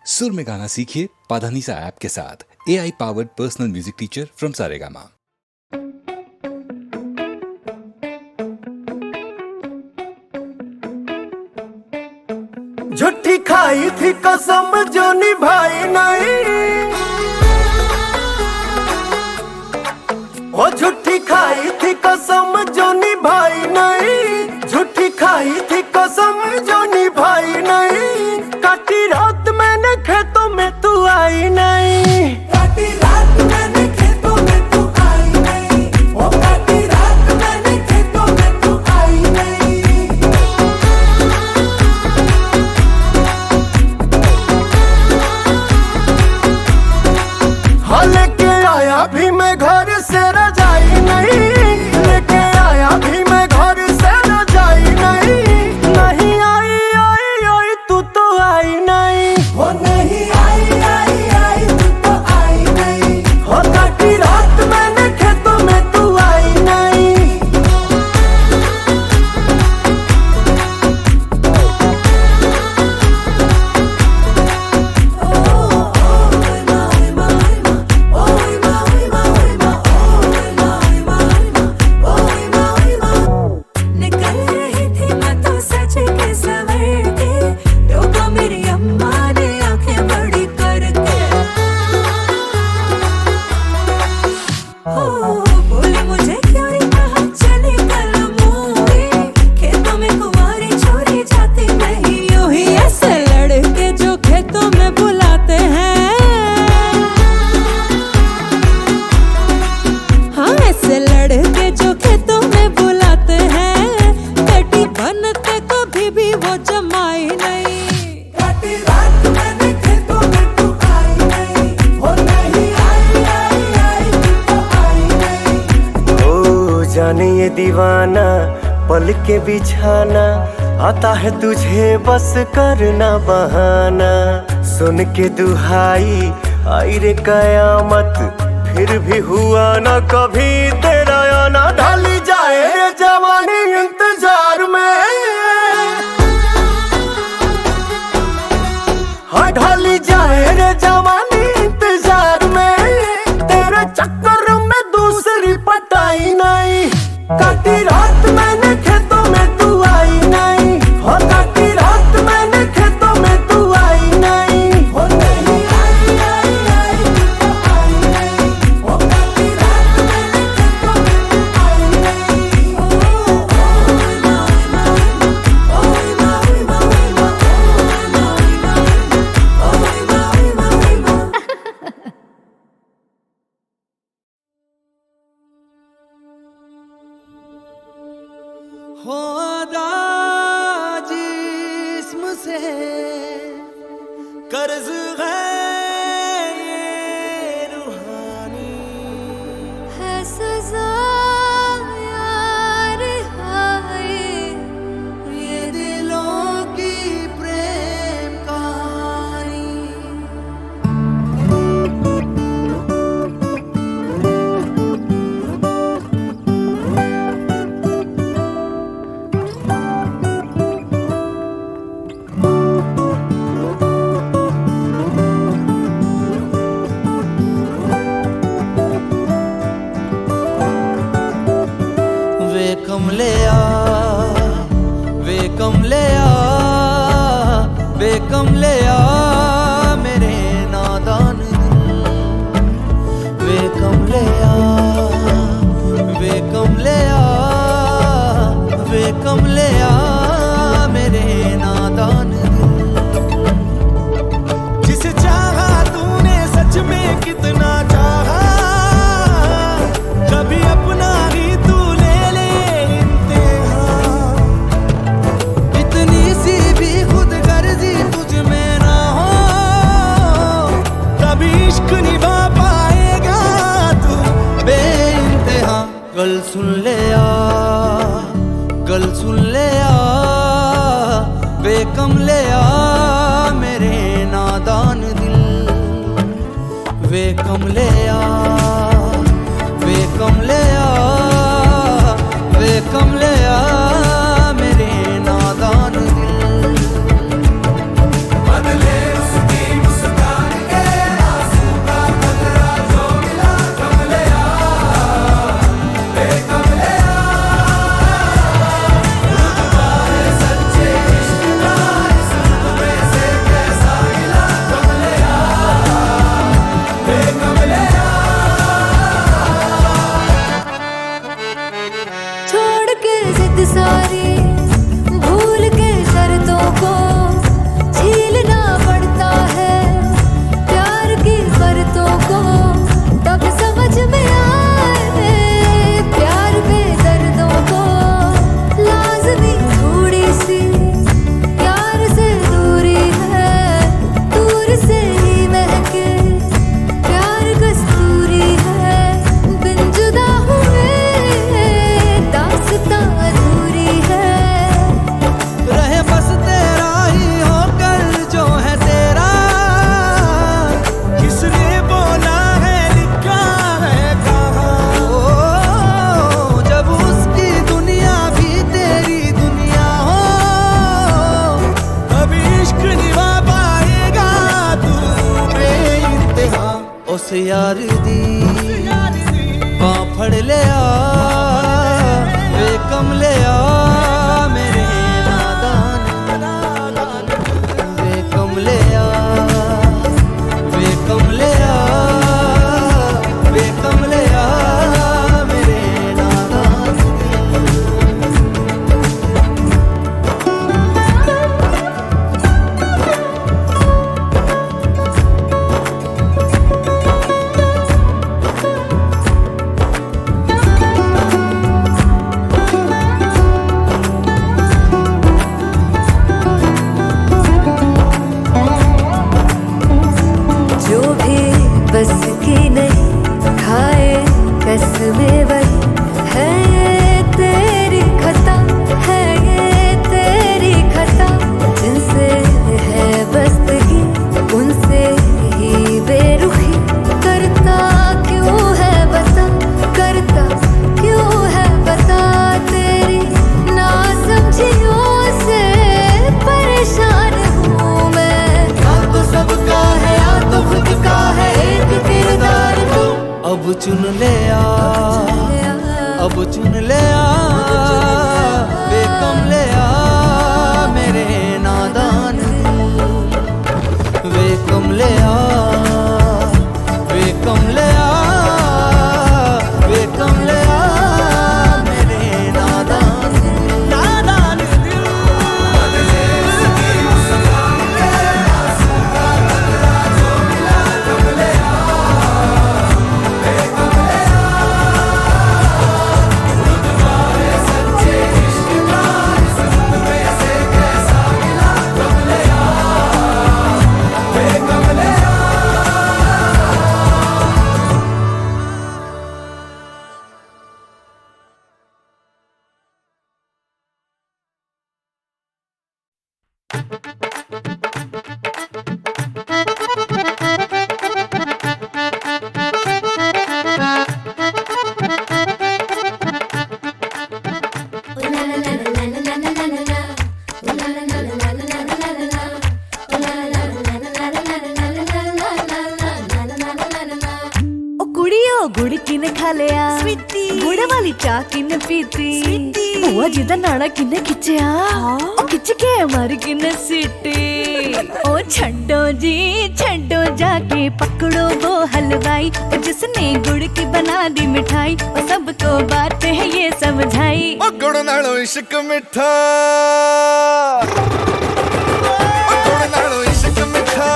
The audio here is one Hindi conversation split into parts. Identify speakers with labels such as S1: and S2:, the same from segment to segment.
S1: सुर में गाना सीखिए पाधानीसा ऐप के साथ। AI powered personal music teacher from Saregama.
S2: झूठी खाई थी कसम जो निभाई नहीं, ओ झूठी खाई थी कसम जो निभाई नहीं, झूठी खाई थी कसम जो निभाई नहीं। काटी रात मैंने खेतों में तू आई नहीं, काटी रात मैंने खेतों में तू आई नहीं, ओ काटी रात मैंने खेतों में तू आई नहीं। हाँ लेके आया भी मैं घर से रजाई नहीं, लेके आया भी मैं घर से रजाई नहीं। नहीं आई आई आई तू तो आई नहीं, वो नहीं आई आई आई तू तो आई नहीं, हो काटी रात मैंने खेतों में तू आई नहीं।
S3: निकल रही थी मैं तो सच के सवर के, टोका मेरी अम्मा ने आंखें बड़ी करके। हो बोले मुझे क्यों रे कहा चली कल मूवी, खेतों में कुंवारी छोरी जाती नहीं यूं ही। ऐसे लड़के जो खेतों में बुलाते हैं, हाँ ऐसे लड़के जो खेतों में बुलाते हैं, कटी बनते कभी भी वो जमाई नहीं।
S2: काटी रात मैंने खेतों में तू आई नहीं, हो नहीं आई आई आई तू तो आई नहीं। ओ जाने ये दीवाना पल के बिछाना, आता है तुझे बस करना बहाना। सुन के दुहाई आई रे कयामत, फिर भी हुआ ना कभी तेरा आना। ढाली जाए रे जवानी इंतजार में, हाँ ढाली जाए रे जवानी इंतजार में। तेरे चक्कर में दूसरी पटाई नहीं, काटी रात मैंने खेतों में तू आई नहीं, हो काटी रात मैंने खेतों में तू आई नहीं। हो नहीं आई आई आई तू तो आई नहीं, हो काटी रात मैंने खेतों में तू आई नहीं।
S4: हो जिस्म से कर्ज है ये रूहानी,
S3: है सजा यार हाय,
S4: ये दिलों की प्रेम कहानी। वे कमलिया वे कमलिया वे कमलिया मेरे नादान दिल। वे कमलिया वे कमलिया वे कमलिया मेरे नादान दिल। जिसे चाहा तूने सच में कितना चाहा, कभी अपना ही तू ले ले इम्तिहान। इतनी सी भी खुद गर्जी तुझ में ना हो, तभी इश्क निभा पाएगा तू बेइंतहा। गल सुन ले आ, गल सुन ले आ, वे कमलिया मेरे नादान दिल। वे कमलिया वे कमलिया वे कमलिया मेरे नादान दिल।
S2: बदले उसकी
S4: यार दी बां फड़ लिया वे कमलिया मेरे नादान वे कमलिया वे कमलिया वे कमलिया मेरे नादान
S3: जो भी बस की नहीं खाए कसमें वही है ये तेरी खता है ये तेरी खता जिनसे है बस्तगी उनसे ही बेरुखी करता क्यों है बता करता क्यों है बता तेरी ना समझियों से परेशान हूँ मैं
S4: या तो सबका है या तो खुद का है एक किरदार तू अब चुन लिया अब चुन लिया वे कमलिया मेरे नादान वे कमलिया वे कमलिया वे कमलिया मेरे नादान नादान
S3: ओ कुड़ियो गुड़ किने खा लिया गुड़ वाली चाह किने पीती बुआ जी दा नाड़ा किने खिंचया ओ खिंच के मार किने सीटी ओ छड्डो जी छड्डो जाके पकड़ो वो हलवाई ओ जिसने गुड़ की बना दी मिठाई ओ सबको बात है ये समझाई
S5: ओ गुड़ नालों इश्क मिठा ओ गुड़ नालों इश्क मिठा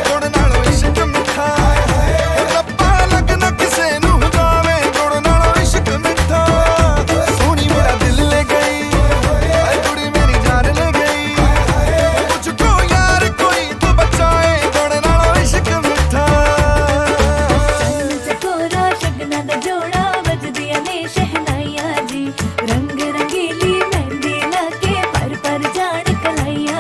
S5: गुड़ नालों इश्क मिठा रब्बा लगना किसे नू जावे गुड़ नालों इश्क मिठा सोनी मेरा दिल ले गई ऐ कुड़ी मेरी जान ले गई मुझको यार कोई तो बचाए गुड़ नालों इश्क मिठा
S3: चकोरा शगना दा जोड़ा बज दिया ने शहनाइया जी रंग रंगीली मेहंदी लाके पर जान कलाइया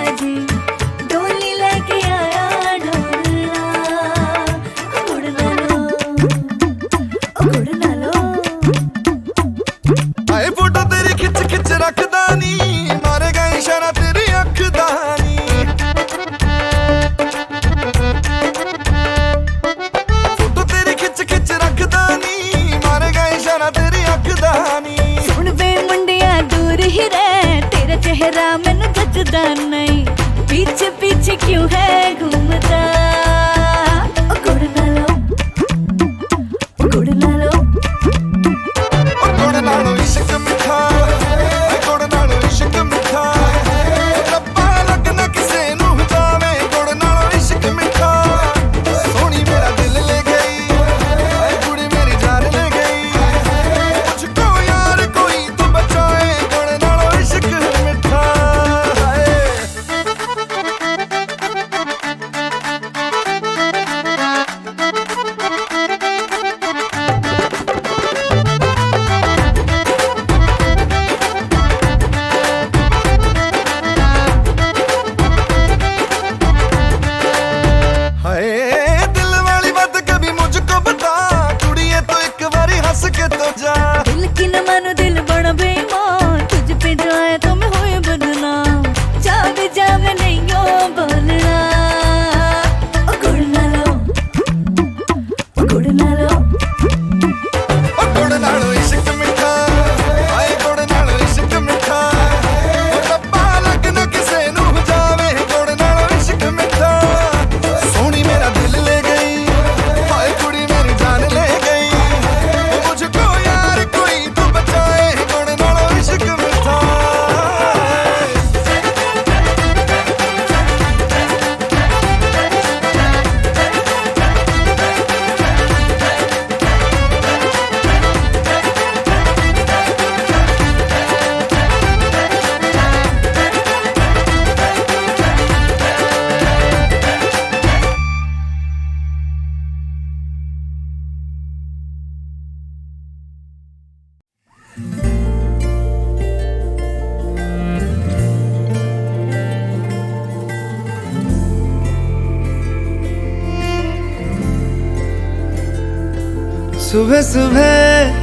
S4: सुबह सुबह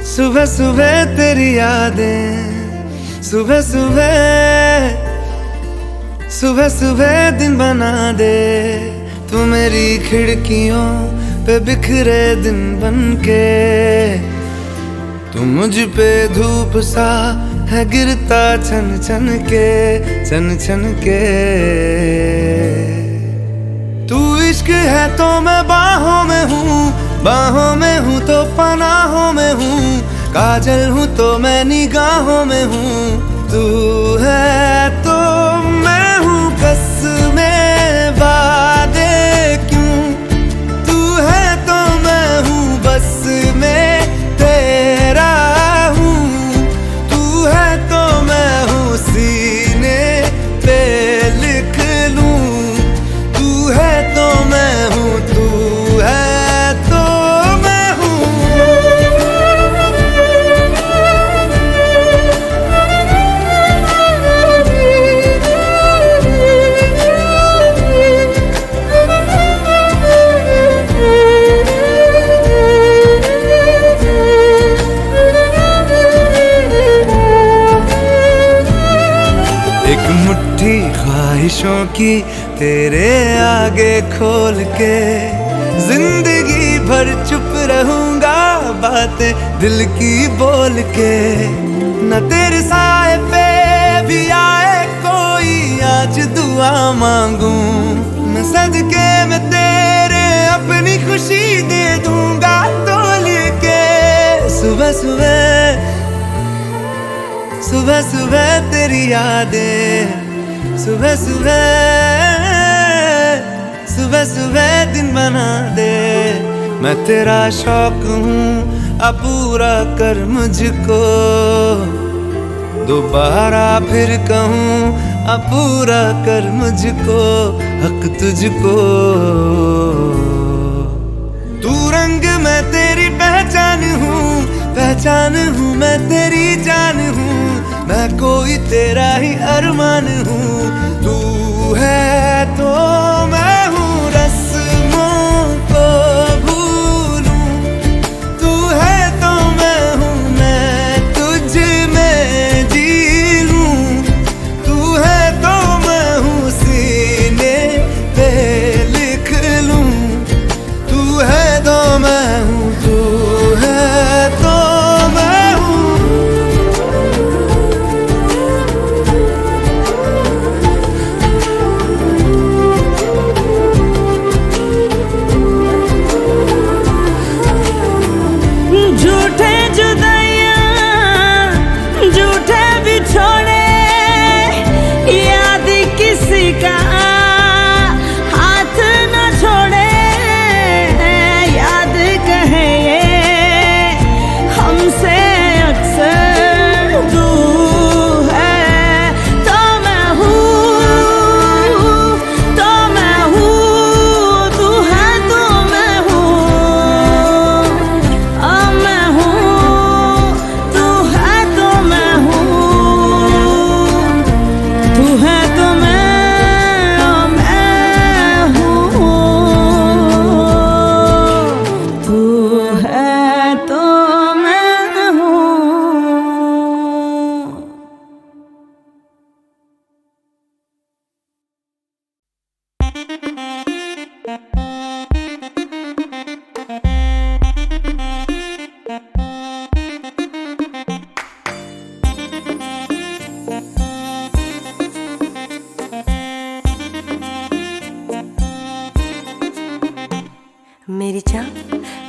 S4: सुबह सुबह तेरी यादें, सुबह सुबह सुबह सुबह दिन बना दे तू मेरी खिड़कियों पे बिखरे दिन बनके। तू मुझ पे धूप सा है गिरता छन छन के, छन छन के। तू इश्क है तो मैं बाहों में हूँ, बाहों में हूँ तो पनाहों में हूँ, काजल हूँ तो मैं निगाहों में हूँ। तू है तो मैं हूँ कसमें वादे क्यों, तू है तो मैं हूँ बस में तेरा हूँ। तू है तो मैं हूँ सीने पे लिख लूँ, तू है तो मैं हूँ, तू है तो मैं हूँ। एक मुट्ठी ख्वाहिशों की तेरे आगे खोल के, जिंदगी भर चुप रहूंगा बातें दिल की बोल के। न तेरे साए पे भी आए कोई आज दुआ मांगू, मैं सदके में तेरे अपनी खुशी दे दूंगा तोल के। सुबह सुबह सुबह सुबह तेरी यादें, सुबह सुबह सुबह सुबह दिन बना दे। मैं तेरा शौक हूँ अब पूरा कर मुझको, दोबारा फिर कहूँ अब पूरा कर मुझको, हक तुझको। तू रंग मैं तेरी पहचान हूँ, पहचान हूँ मैं तेरी जान हूँ, मैं कोई तेरा ही अरमान हूँ। तू है तो मैं हूँ रस्मों को भूलूं, तू है तो मैं हूँ मैं तुझ में जी लूं। तू है तो मैं हूँ सीने पे लिख लूं, तू है तो मैं हूँ, तू है तो मैं हूँ।
S3: झूठे जुदाइयां झूठे बिछोड़े, याद किसी का हाथ न छोड़े। याद कहे ये हमसे अक्सर, तू है तो मैं हूँ, तो मैं हूँ, तू है तो मैं हूँ। मैं हूँ, तू है तो मैं हूँ, तू है तो मैं हूँ, तू है तो मैं हूँ। मेरी जान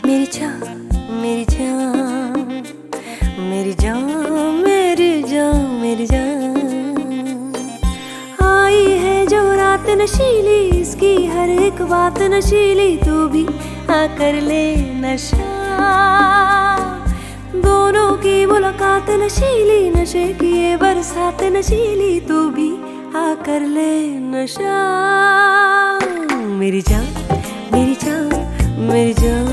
S3: मेरी जान मेरी जान मेरी जान मेरी जान मेरी जान, आई है जो रात नशीली, इसकी हर एक बात नशीली। तू भी आकर ले नशा, दोनों की मुलाकात नशीली, नशे की ये बरसात नशीली। तू भी आकर ले नशा। मेरी जान मेरी जान मेरी जान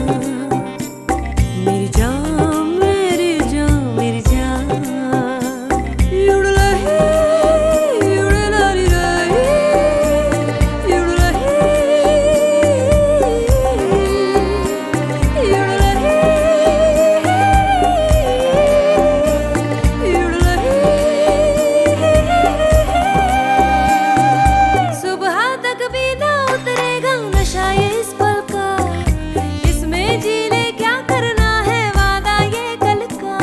S3: मेरी जान मेरी जान मेरी जान, उड़ रही उड़ रही उड़ रही तक भी ना उतरेगा नशा ये इस पल का, इसमें जी ले क्या करना है वादा ये कल का।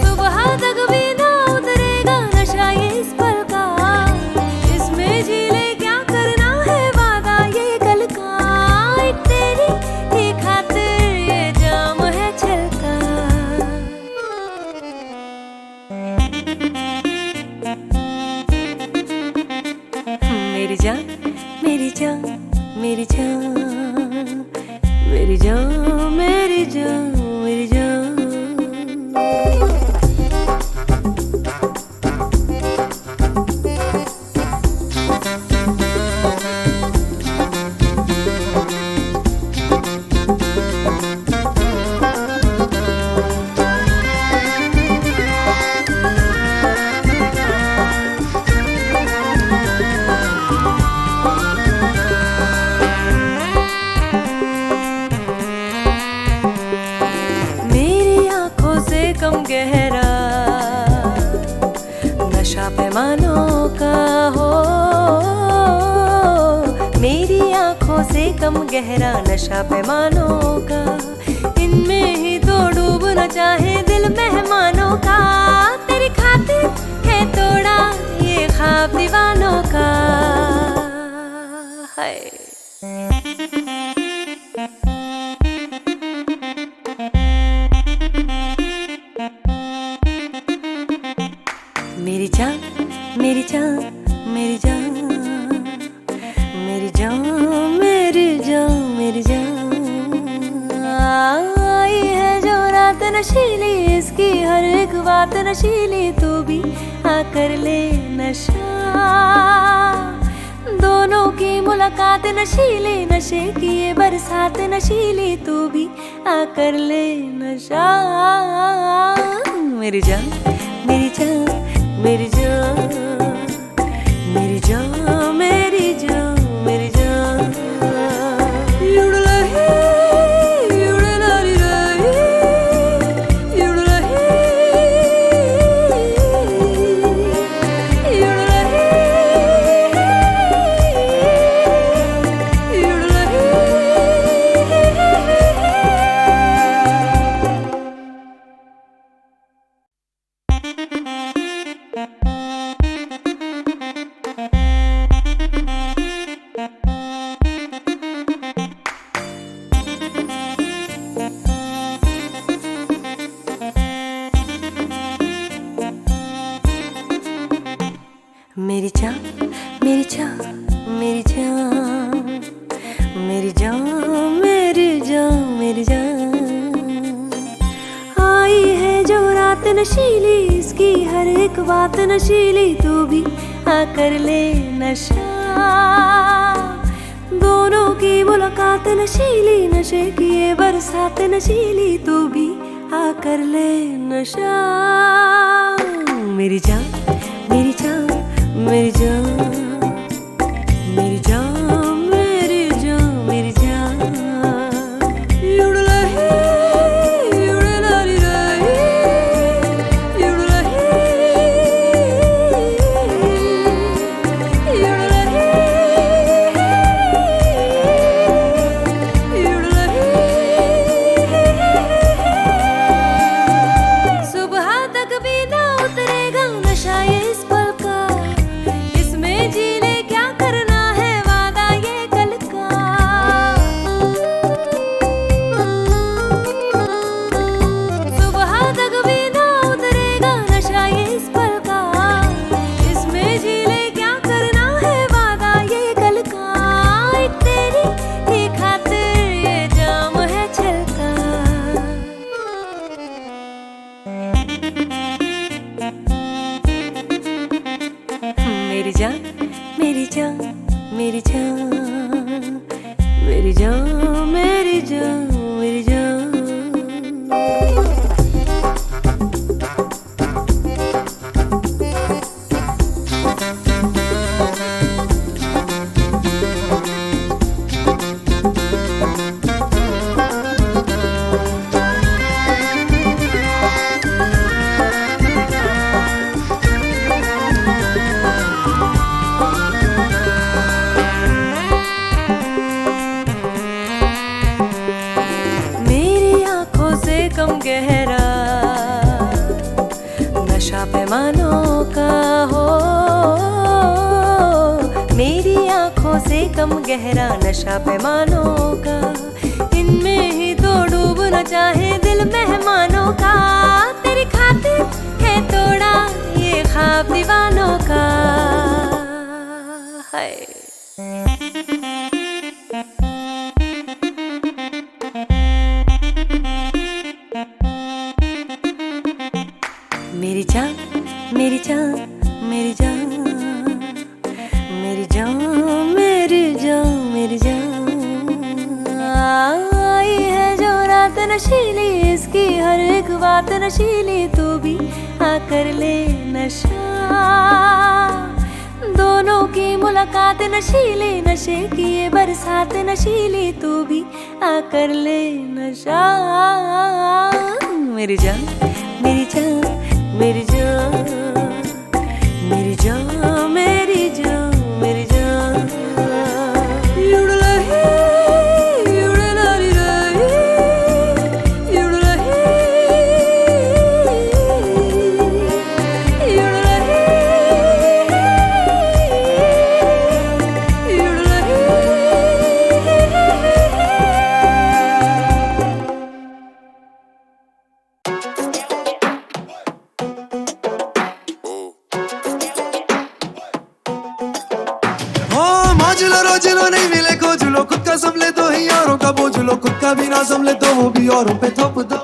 S3: सुबह तक भी ना उतरेगा नशा ये इस पल का, इसमें जी ले क्या करना है वादा ये कल का। एक तेरी ही खातिर ये जाम है छलका। मेरी जान मेरी जान मेरी जान मेरी जान मेरी जान मेरी जान। मेरी आंखों से कम गहरा नशा पैमानों का हो, मेरी आंखों से कम गहरा नशा पैमानों का। इनमें ही तो डूबना चाहे दिल मेहमानों का। तेरी खातिर है तोड़ा ये ख्वाब दीवानों का। हाय मेरी जान मेरी जान मेरी जान मेरी जान मेरी जान मेरी जान। आई है जो रात नशीली, इसकी हर एक बात नशीली, तू भी आकर ले नशा। दोनों की मुलाकात नशीली, नशे की ये बरसात नशीली, तू भी आकर ले नशा। मेरी जान मेरी जान मेरी जान मेरी जान मेरी जान मेरी जान। युड़लही युड़लाली रही युड़लही युड़लही युड़लही। मेरी जान मेरी जान मेरी जान मेरी जान मेरी जान मेरी जान। आई है जो रात नशीली, इसकी हर एक बात नशीली, तू भी आकर ले नशा। दोनों की मुलाकात नशीली, नशे की ये बरसात नशीली, तू भी आकर ले नशा। मेरी जान मेरी जान मेरी जान मेरी जान मेरी जान मेरी जान। युड़लही युड़लाली रही युड़लही युड़लही युड़लही। सुबह तक भी ना उतरेगा नशा ये इस पल का, इसमें जी ले क्या करना है दम गहरा नशा पैमानों का, इनमें ही तो डूबना चाहे दिल मेहमानों का। तेरी खातिर है तोड़ा ये ख्वाब दीवानों का। हाय मेरी जान मेरी जान मेरी जान मेरी जान मेरी जान मेरी जान। आई है जो रात नशीली, इसकी हर एक बात नशीली, तू भी आकर ले नशा। दोनों की मुलाकात नशीली, नशे की ये बरसात नशीली, तू भी आकर ले नशा। मेरी जान मेरी जान मेरी जान मेरी जान मेरी जान मेरी जान। युडलही युडलरी रही युडलही युडलही युडलही।
S4: मौजलो रोजलो नहीं मिले खोजलो, खुद का संभले तो ही औरों का बोझलो, खुद का भी ना संभले तो वो भी औरों पे थोप दो।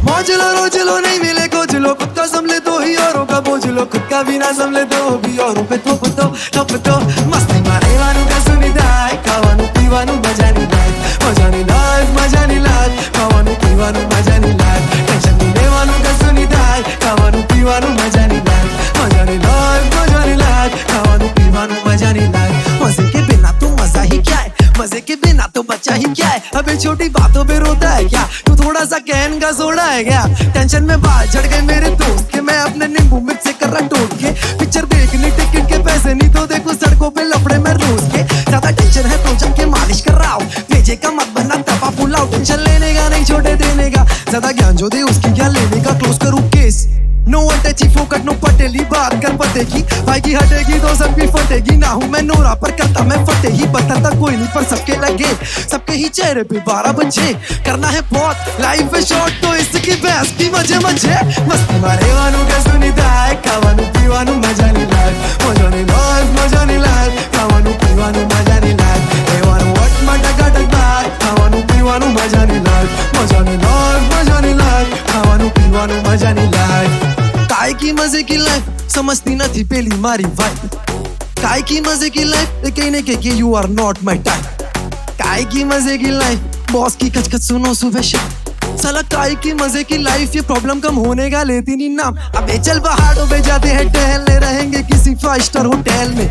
S4: मौजलो रोजलो नहीं मिले खोजलो, खुद का संभले तो ही औरों का बोझलो, खुद का भी ना संभले तो वो भी औरों पे थोप दो थोप दो। मस्ती मारेवानु का सुनी दाय, खावानु पीवानु मजा नहीं लाग, मजा नहीं लाग मजा नहीं लाग, खावानु पीवानु मजा नहीं लाग। टेंशन नहीं लेवानु का सुनी दाय, खावानु पीवानु मजा नहीं लाग, मजा नहीं लाग मजा नहीं लाग, खावानु पीवानु मजा नहीं लाग। मजे के बिना तो मजा ही क्या है, मजे के बिना तो बच्चा ही क्या है। अबे छोटी बातों पे रोता है क्या तू, थोड़ा सा कैन का सोडा है क्या। टेंशन में बाल झड़ गए मेरे दोस्त के, मैं अपने नींबू मिर्च से कर रहा टोट के। पिक्चर देखनी टिकट के पैसे नहीं तो देखो सड़कों पे लफड़े में रोज के। ज्यादा टेंशन है तो जम के मालिश कर रहा हूँ, भेजे का मत बनना दबा पुलाव। टेंशन लेने का नहीं छोटे देने का, ज्यादा ज्ञान जो दे उसकी क्या लेने का। क्लोज करूँ केस नो अटैची फोकट नो पटेली, बात कर पते की भाई की हटेगी तो सब भी फटेगी। ना हूँ मैं नोरा पर करता मैं फटे ही, बताता कोई नहीं पर सबके लगे, सबके ही चेहरे पे 12 बजे। करना है बहुत लाइफ में शॉर्ट तो इसकी बहस की मजे मजे। मस्ती मारे वानू का सुनी दाय, खावानू पीवानू मजा नहीं लाग, मजा नहीं लाग मजा नहीं लाग, खावानू पीवानू मजा नहीं लाग। ए वानू वट मटा कटक बाग, खावानू पीवानू मजा नहीं लाग, मजा नहीं लाग मजा नहीं लाग, खावानू पीवानू मजा नहीं लाग। काय की मजे की लाइफ समझती न थी पहली मारी वाइफ, काय की मजे की लाइफ कहने के कि you are not my type. काय की मजे की लाइफ बॉस की खचखच सुनो सुबह शाम, साला काय की मजे की लाइफ ये प्रॉब्लम कम होने का लेती नहीं नाम। अबे चल पहाड़ों पे जाते हैं टहलने, रहेंगे किसी 5 स्टार होटल में।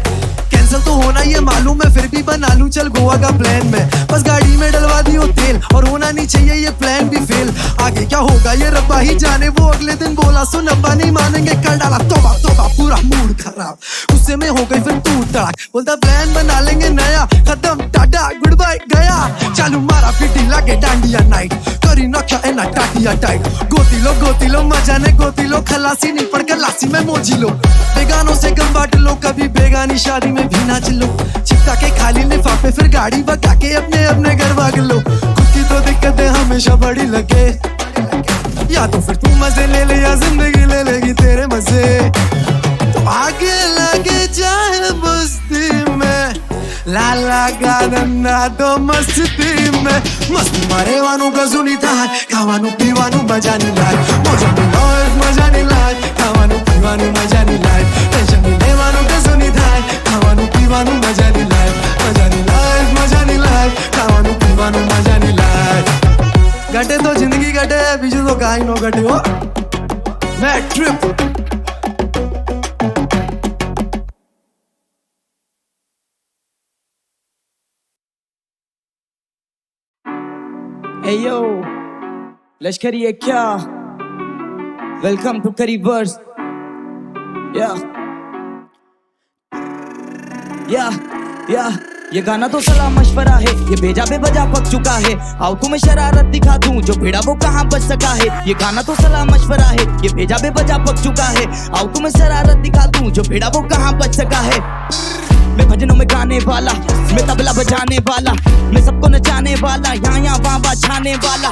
S4: कैंसिल तो होना ये मालूम है फिर भी बना लूं चल गोवा का प्लान में। बस गाड़ी में डलवा दियो तेल और होना नहीं चाहिए ये प्लान भी फेल। आगे क्या होगा ये रब्बा ही जाने, वो अगले दिन बोला सुन अब्बा नहीं मानेंगे, कर डाला तोबा तोबा पूरा मूड खराब। गुस्से में हो गई फिर टूट तड़ाक, बोलता प्लान बना लेंगे नया, खत्म टाटा गुड बाय गया। चालू मारा पिटी लागे डांडिया नाइट, करी ना क्या एना टाटिया टाइट। गोती लो मजा ने गोती लो, खलासी नहीं पड़ खलासी में मोजी लो। बेगानों से कम बांट लो, कभी बेगानी शादी में भी नाच लो। चिपका के खाली लिफाफे फिर गाड़ी बका के अपने अपने घर भाग लो। खुद की तो दिक्कतें हमेशा बड़ी लगे, या तो फिर तू मजे ले ले या जिंदगी ले लेगी तेरे मजे। तो आगे लगे चाहे बस्ती में, लाला गाना तो मस्ती में। मस्ती मारे वानू का सुनी था, खावानू पीवानू मजा नहीं लाग, मजा नहीं लाग मजा नहीं लाग, खावानू पीवानू मजा नहीं लाग। टेंशन नहीं ले वानू का सुनी था, खावानू पीवानू मजा नहीं लाग, मजा नहीं लाग मजा नहीं लाग, खावानू पीवानू मजा नहीं लाग। घटे तो जिंदगी घटे, बीजू तो काई नो घटे हो मैं ट्रिप।
S6: Hey yo, लश्करी है क्या? Welcome to Kariverse. Yeah. ये गाना तो सलाह मशवरा है, ये भेजा बेवजह पक चुका है। आओ तुम्हें शरारत दिखा दूं, जो भिड़ा वो कहाँ बच सका है। ये गाना तो सलाह मशवरा है, ये भेजा बेवजह पक चुका है। आओ तुम्हें शरारत दिखा दूं, जो भिड़ा वो कहाँ बच सका है। मैं भजनों में गाने वाला, मैं तबला बजाने वाला, मैं सबको नचाने वाला, यहाँ वहाँ छाने वाला,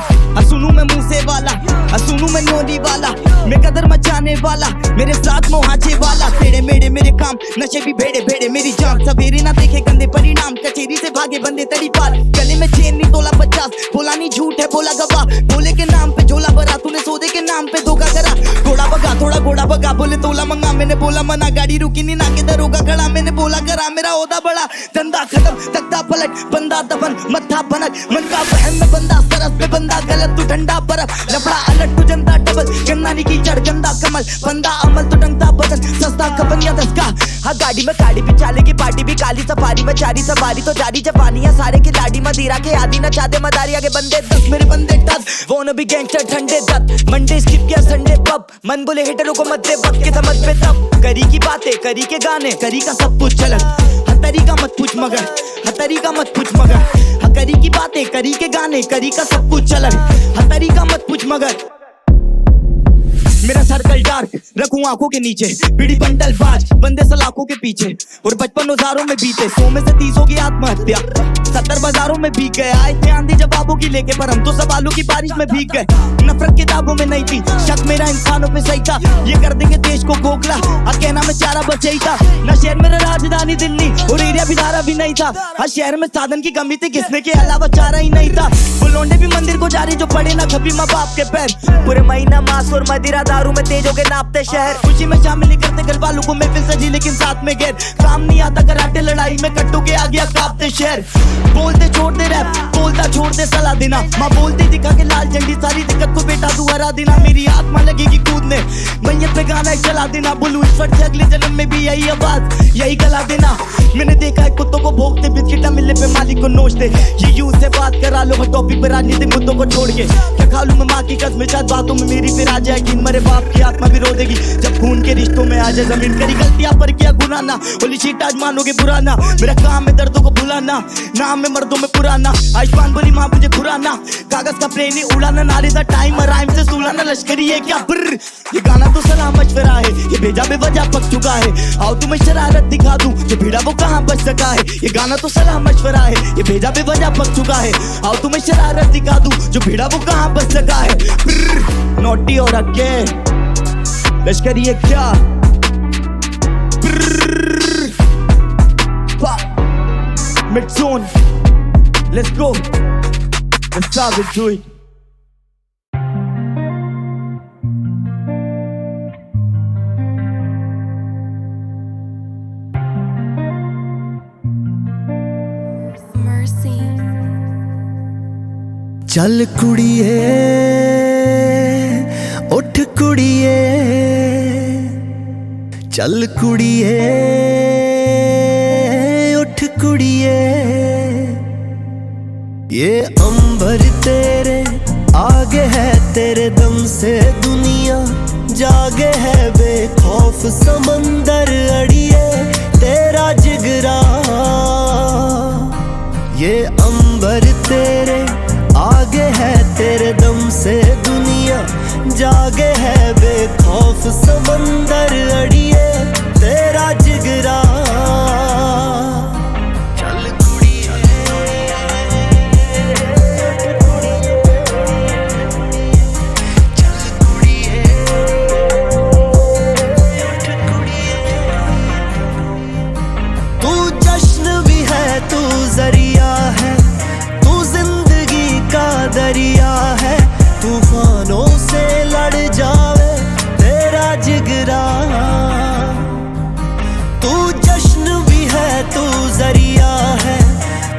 S6: सुनूं मैं मूसे वाला, सुनूं मैं नोली वाला, मैं कदर मचाने वाला, मेरे साथ मोहाचे वाला, तेरे मेरे मेरे काम नशे भी भेड़े भेड़े, मेरी जान सवेरे ना देखे गंदे परिणाम, कचेरी से भागे बंदे तड़ी पार, गले में चेन नहीं तोला 50, बोला नहीं झूठ है बोला गवाह, बोले के नाम पे झोला भरा, तूने सौदे के नाम पे धोखा करा, घोड़ा भगा थोड़ा घोड़ा भगा, बोले तोला मंगा, मैंने बोला मना, गाड़ी रुकी नहीं ना के दरोगा खड़ा, मैंने बोला करा, मेरा ओदा बड़ा, धंधा खत्म तख्ता पलट, बंदा दफन मत्था बनक, मन का बहन में बंदा सरस में बंदा गलत, तू ठंडा बर्फ लफड़ा अलट, तू जनता डबल, गन्ना की कीचड़ गंदा कमल, बंदा अमल तो टंगता बदन, सस्ता कपन या दस का, हाँ गाड़ी में काली भी चाले की पार्टी भी काली, सफारी में चारी सवारी तो जारी जवानियां, सारे की लाड़ी मदिरा के आदि न चाहते मदारी, आगे बंदे 10 मेरे बंदे 10, वो न भी गैंगस्टर ठंडे दत, मंडे स्किप किया संडे पब, मन बोले हिटरों को मत दे वक्त के समझ पे तब, करी की बातें करी के गाने करी का सब कुछ चलन, हतरी का मत पूछ मगर, हतरी का मत पूछ मगर, हकरी की बातें करी के गाने करी का सब कुछ चलन, हतरी का मत पूछ मगर, मेरा सर्कल डार्क रखूं आंखों के नीचे, बीड़ी बंडल बाज बंदे सलाखों के पीछे, और 55 हजारों में बीते 100 में से 30 होगी आत्महत्या, 70 बाजारों में भीग गए, आए थे आंधी जवाबों की लेके, पर हम तो सवालों की बारिश में भीग गए, नफरत किताबों में नहीं थी, शक मेरा इंसानों पे सही था, ये कर देंगे देश को खोखला, कहना में चारा बच ही था, ना शहर मेरा राजधानी दिल्ली और एरिया भी धारा भी नहीं था, हर शहर में साधन की कमी थी, किसने के अलावा चारा ही नहीं था, वो लौंडे भी मंदिर को जा रहे जो पड़े ना कभी माँ बाप के पैर, पूरे महीना मांस और मदिरा दारू में तेज हो के नापते शहर, खुशी में शामिल नहीं करते घर वालों को महफिल सजी लेकिन साथ में गैर, काम नहीं आता कराटे लड़ाई में कट्टू के आ गया कांपते शहर, बोलते छोड़ दे रैप बोलता छोड़ दे सलाह देना, माँ बोलती दिखा के लाल झंडी सारी दिक्कत को बेटा तू हरा देना, मेरी आत्मा लगेगी कूदने मैयत पे गाना एक चला देना, बोलूं ईश्वर से अगले जन्म में भी यही आवाज यही गला देना, मैंने देखा है कुत्तों को भोगते बिस्किटा मिलने पे मालिक को नोचते, ये यूं से बात करा लो हर टॉपिक पे राजनीतिक मुद्दों को छोड़ के, क्या खा लूं मैं माँ की कसम शायद बातों में मेरी फिर आ जाएगी, मरे बाप की आत्मा भी रो देगी, जब खून के रिश्तों में आ जाए जमीन, करी गलतियां पर किया गुनाह ना, होली शीट आज मानोगे पुराना, मेरा काम है दर्दों को भुलाना, नाम है मर्दों में पुराना, आयुष्मान बोली माँ मुझे पुराना, कागज का प्लेन उड़ाना, नारे दा टाइम राइम से सुलाना, लश्करी है क्या ब्र, ये गाना तो सलाह मशवरा है, ये भेजा बेवजह पक चुका है, आओ तुम्हें शरारत दिखा दूं, जो भीड़ा वो कहाँ बच सका है, ये गाना तो सलाह मशवरा है, ये भेजा बेवजह पक चुका है, आओ तुम्हें शरारत दिखा दूं, जो भीड़ा वो कहाँ बच सका है, नोटी और अक्के लश्करी है क्या, mid zone, let's go, let's start it, do it.
S3: Mercy.
S2: चल कुड़िए उठ कुड़िए, चल कुड़िए उठ कुड़िए, ये अंबर तेरे आगे है, तेरे दम से दुनिया जागे है, बेखौफ समंदर अड़िए तेरा जिगरा, ये अंबर तेरे आगे है, तेरे दम से दुनिया जागे है, बेखौफ समंदर अड़िए तेरा जिगरा, चल कुड़िए, चल कुड़िए, उठ कुड़िए, तू जश्न भी है तू जरिया है, तू जिंदगी का दरिया है, तूफानों से लड़ जावे तेरा जिगरा, तू जश्न भी है तू जरिया है,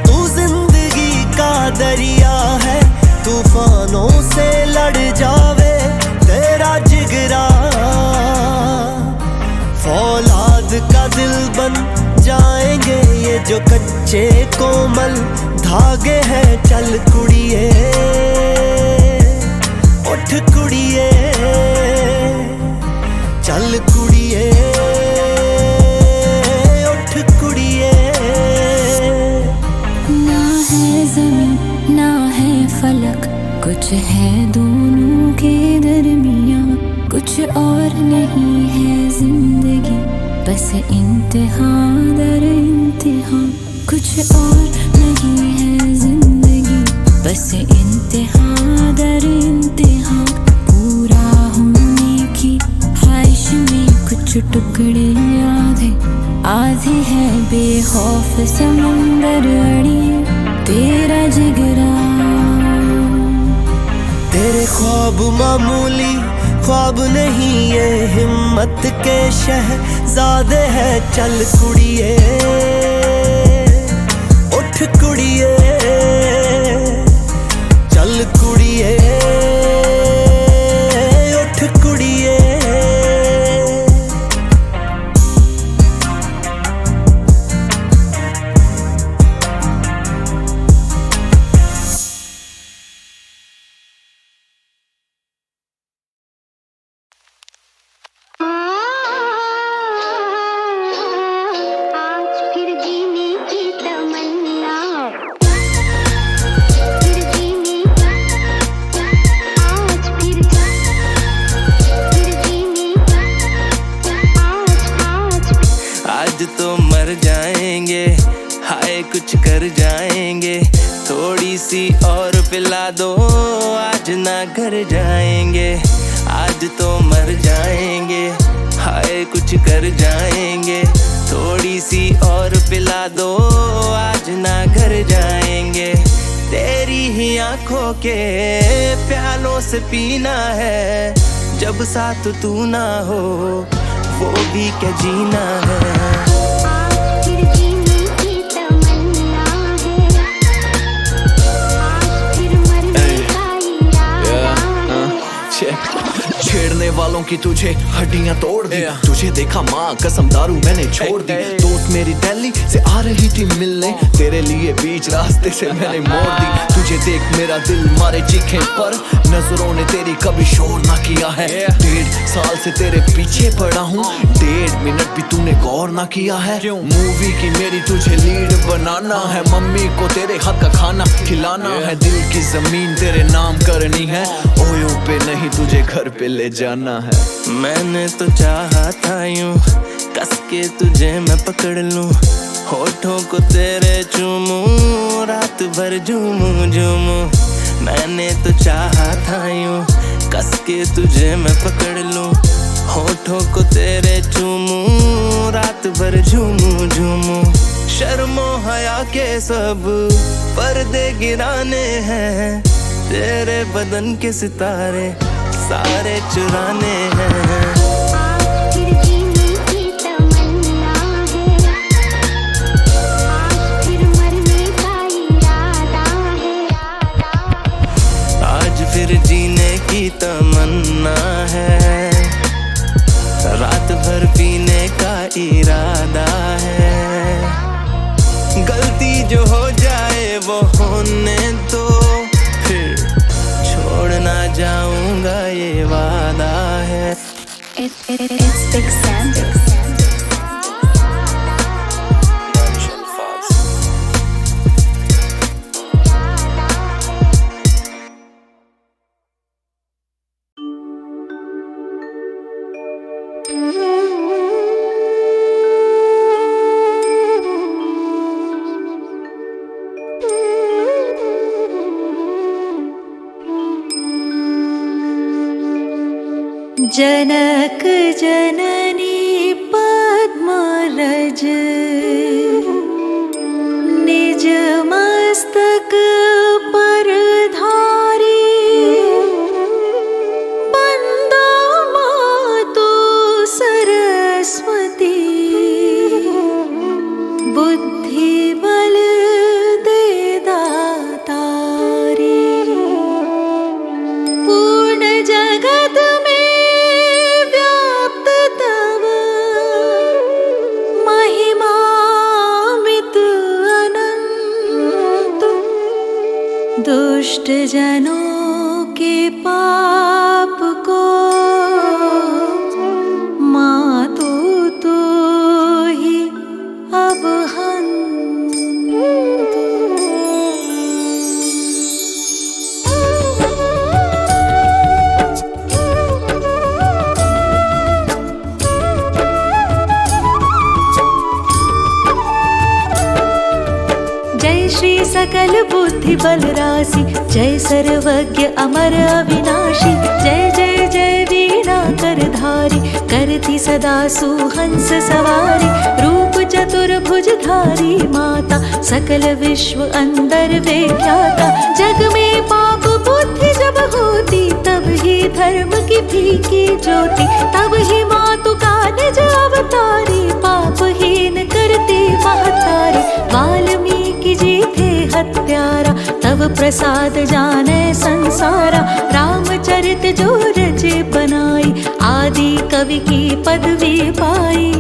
S2: तू जिंदगी का दरिया है, तूफानों से लड़ जावे तेरा जिगरा, फौलाद का दिल बन जाएंगे ये जो कच्चे कोमल धागे हैं, चल कुड़िए उठ कुड़िए, चल कुड़िए उठ कुड़िए,
S3: ना है ज़मीन ना है फलक, कुछ है दोनों के दरमियाँ, कुछ और नहीं है जिंदगी, बस इंतहा दर इंतहा। इम्तिहान, कुछ और नहीं है जिंदगी, बस इंतहा दर इंतहा, पूरा होने की ख्वाहिश में कुछ टुकड़े आधे आधे है बेखौफ समंदर अड़ी तेरा जिगरा।
S2: तेरे ख्वाब मामूली ख्वाब नहीं ये हिम्मत के शहजादे है। चल कुड़िए उठ कुड़िए, चल कुड़िए उठ कुड़िए।
S4: आज तो मर जाएंगे, हाय कुछ कर जाएंगे, थोड़ी सी और पिला दो, आज ना घर जाएंगे। आज तो मर जाएंगे, हाय कुछ कर जाएंगे, थोड़ी सी और पिला दो, आज ना घर जाएंगे। तेरी ही आंखों के प्यालों से पीना है, जब साथ तू ना हो वो भी क्या जीना है।
S7: छेड़ने वालों की तुझे हड्डियां तोड़ दी, तुझे देखा माँ कसम दारू मैंने छोड़ दी। दोस्त मेरी दिल्ली से आ रही थी मिलने, तेरे लिए बीच रास्ते से मैंने मोड़ दी। तुझे देख मेरा दिल मारे चीखे पर, नजरों ने तेरी कभी शोर ना किया है। 1.5 साल से तेरे पीछे पड़ा हूँ, 1.5 मिनट भी तूने गौर ना किया है। मूवी की मेरी तुझे लीड बनाना है, मम्मी को तेरे हाथ का खाना खिलाना है, दिल की जमीन तेरे नाम करनी है, ओयो पे नहीं तुझे घर पे ले जाना है।
S4: मैंने तो चाहा था यूं कस के तुझे मैं पकड़ लूं, होठों को तेरे चूमूं, रात भर झूमूं झूमूं। मैंने तो चाहा था यूं कस के तुझे मैं पकड़ लूं, होठों को तेरे चूमूं, रात भर झूमूं झूमूं। शर्मो हया के सब पर्दे गिराने हैं, तेरे बदन के सितारे सारे चुराने हैं। आज फिर जीने की तमन्ना है, रात भर पीने का इरादा है। गलती जो हो जाए वो होने दो, फिर छोड़ ना जाऊंगा ये वादा है।
S3: It's Big Sam. जनक जननी पद्मरज निज मस्तक पर धारी, बंदा मातु सरस्वती बुद्धि बल दे दातारी। पूर्ण जगत में दुष्ट जनों के पाप को मातो तो ही अब श्री सकल बुद्धि बल राशि, जय सर्वज्ञ अमर अविनाशी, जय जय जय वीणा कर धारी, करती सदा सुहंस सवारी, रूप चतुर्भुज धारी माता, सकल विश्व अंदर विख्याता। जग में पाप बुद्धि जब होती, तब ही धर्म की फीकी ज्योति, तब ही मातु का निज अवतारी, पापहीन करती महतारी। वाल्मीकि जी थे हत्यारा, तब प्रसाद जाने संसारा, रामचरित जो रचे बनाई, आदि कवि की पदवी पाई।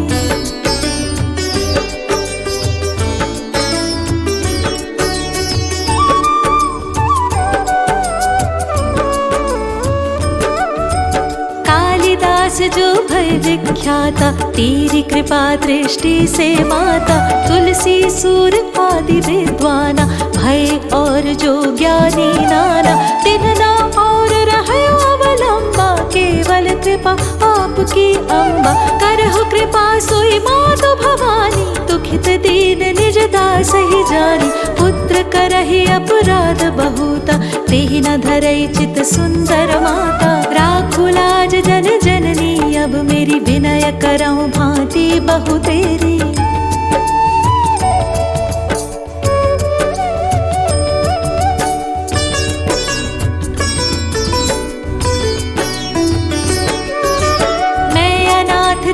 S3: कालिदास जो भय विख्याता, तेरी कृपा दृष्टि से माता, तुलसी सूर आदि विद्वाना, भय और जो ज्ञानी नाना, तिन्हना और रहे अवलंबा, केवल कृपा आपकी अम्बा। करहु कृपा सोई मातु भवानी, दुखित दीन निज दास ही जानी। पुत्र करहि अपराध बहुता, तेहि न धरई चित सुंदर माता। राखु लाज जन जननी, अब मेरी विनय करऊं भांति बहु तेरी।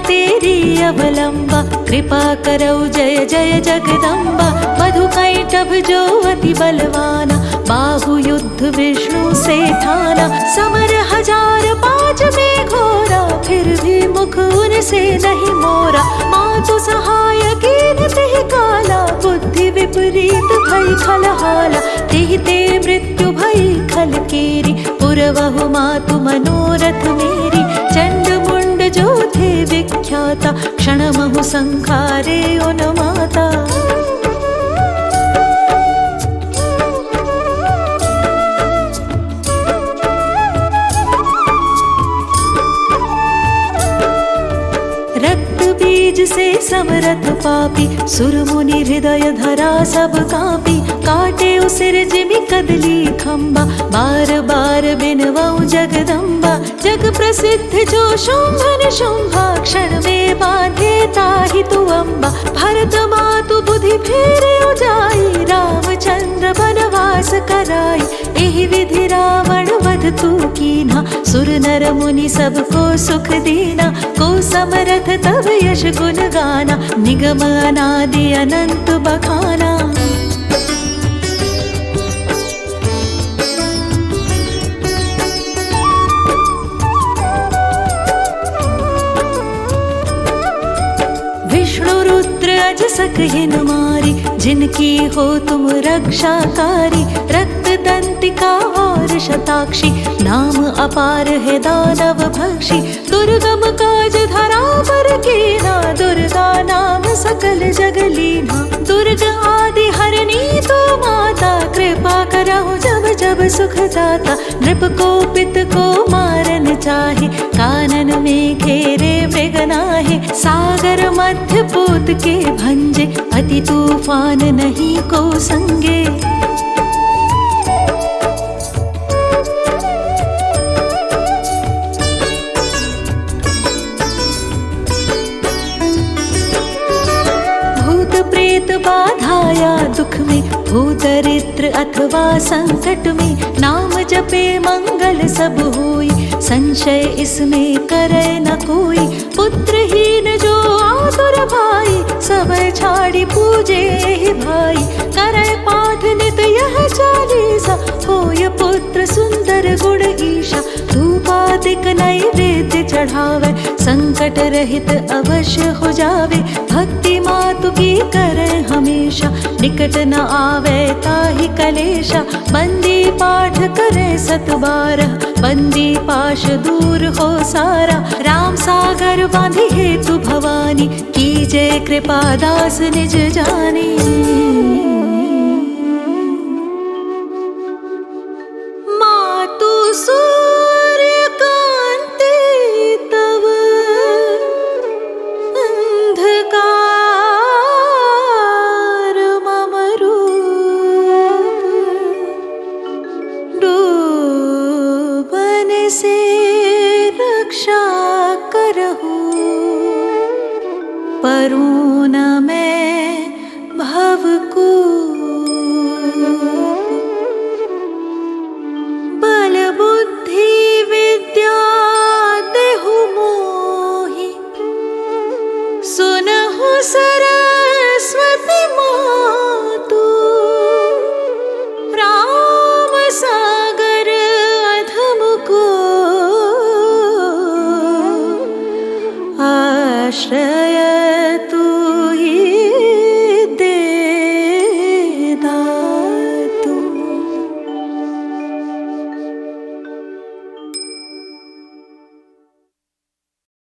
S3: तेरी अवलंबा, कृपा करो जय जय जगदम्बा। मधुकैटभ जो अति बलवाना, बाहु युद्ध विष्णु से ठाना। समर 1005 में घोरा, फिर भी मुख उनसे नहीं मोरा। मातु सहाय कीन तेहि काला, बुद्धि विपरीत भई खलहाला। तेहि ते मृत्यु भई खल केरी, पुरवहु मातु मनोरथ मेरी। चंड मुंड जो थे विख्याता, क्षणमहु संखारे उन माता। रक्त बीज से समरथ पापी, सुर मुनि हृदय धरा सब कापी। काटे उसिर जिमि कदली खम्बा, बार बार बिनवाऊं जगदम्बा। जग प्रसिद्ध जो शुंभन शुंभा, क्षण में बांधे ताहि तु अम्बा। भरत मातु बुद्धि फेरे जाई, रामचंद्र बनवास कराई। एहि विधि रावण वध तू कीन्हा, सुर नर मुनि सबको सुख दीना। को समरथ तब यश गुण गाना, निगम अनादि अनंत बखाना। विष्णु रुद्र अज सकहिन मारी, जिनकी हो तुम रक्षाकारी। रक्त दंतिका और शताक्षी, नाम अपार है दानव भक्षी। दुर्गम काज धरा पर कीना, दुर्गा नाम सकल जगलीना। दुर्ग आदि हरणी तो माता, कृपा करहु जब जब सुख दाता। नृप को पित को मारन चाहे, कानन में घेरे मृग नाहे। सागर मध्य पूत के भंजे, अति तूफान नहीं को संगे। भूत प्रेत बाधाया दुख में, भूदरिद्र अथवा संकट में। नाम जपे मंगल सब होई, संशय इसमें करे न कोई। पुत्रहीन जो आतुर भाई, सब छाड़ी पूजे ही भाई। करे पाठ नित यह चालीसा, होय पुत्र सुंदर गुण ईशा। धूपादिक नैवेद्य चढ़ावे, संकट रहित अवश्य हो जावे। भक्ति मातु की करे हमेशा, निकट न आवे ताहि कलेशा। बंदी पाठ करे 712, बंदी पाश दूर हो सारा। राम सागर बांधी हेतु भवानी, कीजे कृपा दास निज जानी। मातु सूर्य कांति तव, अंधकार मम रूप। करूँ ना मैं